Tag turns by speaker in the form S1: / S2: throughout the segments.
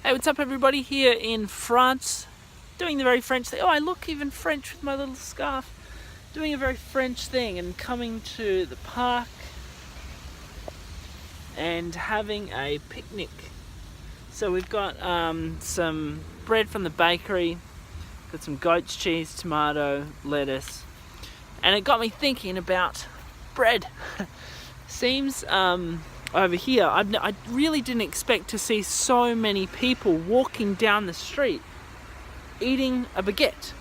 S1: Hey, what's up everybody, here in France, doing the very French thing. Oh, I look even French with my little scarf. Doing a very French thing and coming to the park and having a picnic. So we've got some bread from the bakery, got some goat's cheese, tomato, lettuce, and it got me thinking about bread. Seems over here, I really didn't expect to see so many people walking down the street eating a baguette.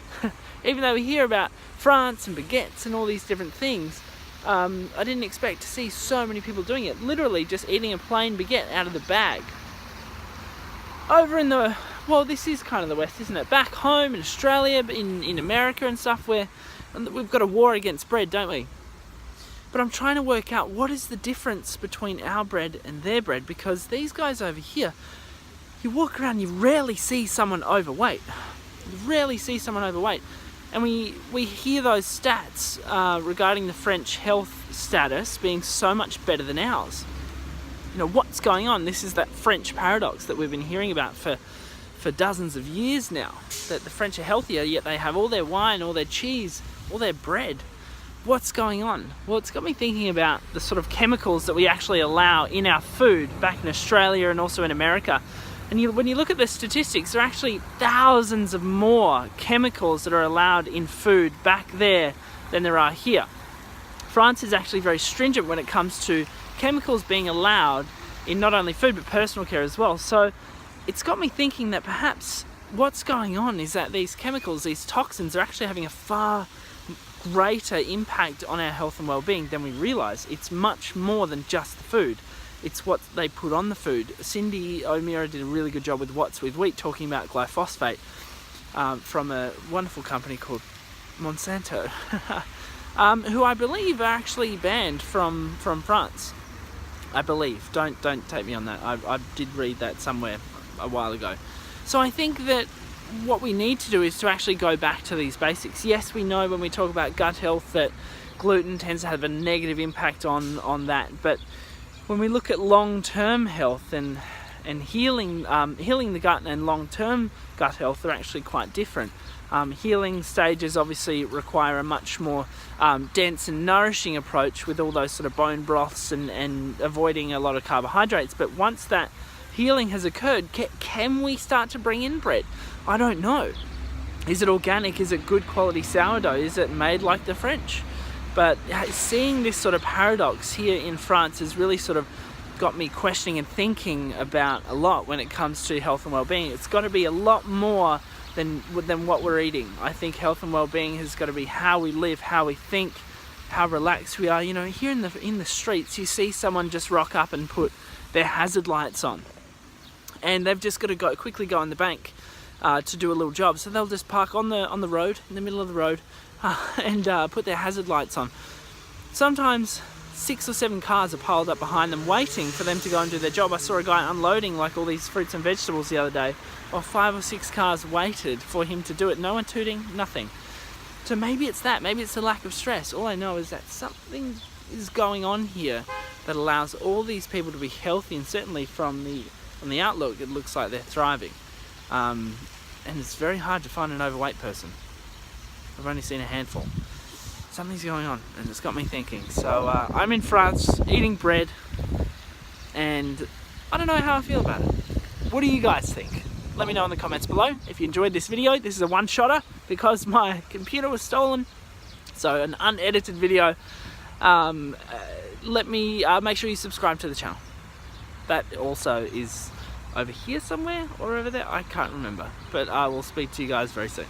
S1: Even though we hear about France and baguettes and all these different things, I didn't expect to see so many people doing it. Literally just eating a plain baguette out of the bag. Over in the, well, this is kind of the West, isn't it? Back home in Australia, in America and stuff, where we've got a war against bread, don't we? But I'm trying to work out what is the difference between our bread and their bread, because these guys over here, you walk around, you rarely see someone overweight. You rarely see someone overweight. And we hear those stats regarding the French health status being so much better than ours. You know, what's going on? This is that French paradox that we've been hearing about for dozens of years now. That the French are healthier, yet they have all their wine, all their cheese, all their bread. What's going on? Well, it's got me thinking about the sort of chemicals that we actually allow in our food back in Australia and also in America. And when you look at the statistics, there are actually thousands of more chemicals that are allowed in food back there than there are here. France is actually very stringent when it comes to chemicals being allowed in not only food but personal care as well. So it's got me thinking that perhaps what's going on is that these chemicals, these toxins, are actually having a far greater impact on our health and well-being than we realise. It's much more than just the food. It's what they put on the food. Cindy O'Meara did a really good job with What's With Wheat talking about glyphosate from a wonderful company called Monsanto, who I believe are actually banned from France. I believe. Don't take me on that. I did read that somewhere a while ago. So I think that what we need to do is to actually go back to these basics. Yes, we know when we talk about gut health that gluten tends to have a negative impact on that, but when we look at long-term health and healing the gut and long-term gut health, are actually quite different. Healing stages obviously require a much more dense and nourishing approach with all those sort of bone broths and avoiding a lot of carbohydrates. But once that healing has occurred, can we start to bring in bread? I don't know. Is it organic? Is it good quality sourdough? Is it made like the French? But seeing this sort of paradox here in France has really sort of got me questioning and thinking about a lot when it comes to health and well-being. It's got to be a lot more than what we're eating. I think health and well-being has got to be how we live, how we think, how relaxed we are. You know, here in the streets, you see someone just rock up and put their hazard lights on, and they've just got to quickly go on the bank to do a little job. So they'll just park on the road, in the middle of the road, and put their hazard lights on. Sometimes 6 or 7 cars are piled up behind them waiting for them to go and do their job. I saw a guy unloading like all these fruits and vegetables the other day, while 5 or 6 cars waited for him to do it. No one tooting, nothing. So maybe it's that, maybe it's a lack of stress. All I know is that something is going on here that allows all these people to be healthy, and certainly from the outlook it looks like they're thriving. And it's very hard to find an overweight person. I've only seen a handful. Something's going on, and it's got me thinking. So I'm in France eating bread, and I don't know how I feel about it. What do you guys think? Let me know in the comments below. If you enjoyed this video, this is a one-shotter because my computer was stolen, so an unedited video. Let me make sure you subscribe to the channel. That also is over here somewhere or over there, I can't remember, but I will speak to you guys very soon.